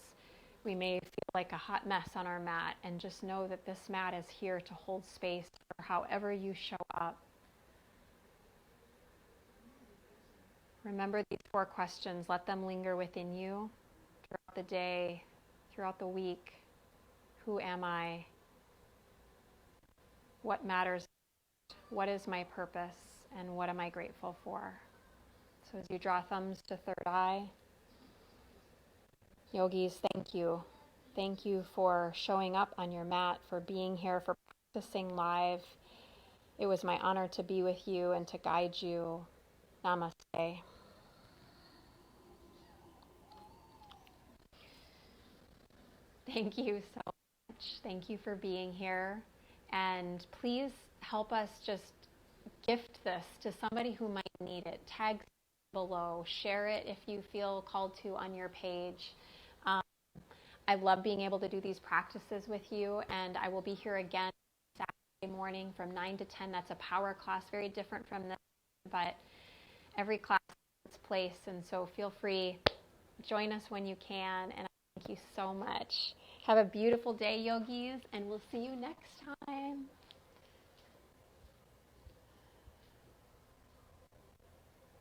S1: we may feel like a hot mess on our mat, and just know that this mat is here to hold space for however you show up. Remember these 4 questions. Let them linger within you throughout the day, throughout the week. Who am I? What matters? What is my purpose? And what am I grateful for? So as you draw thumbs to third eye, yogis, thank you. Thank you for showing up on your mat, for being here, for practicing live. It was my honor to be with you and to guide you. Namaste. Thank you so much. Thank you for being here. And please help us just gift this to somebody who might need it. Tag below. Share it if you feel called to on your page. I love being able to do these practices with you, and I will be here again Saturday morning from 9 to 10. That's a power class, very different from this, but every class has its place, and so feel free. Join us when you can, and thank you so much. Have a beautiful day, yogis, and we'll see you next time.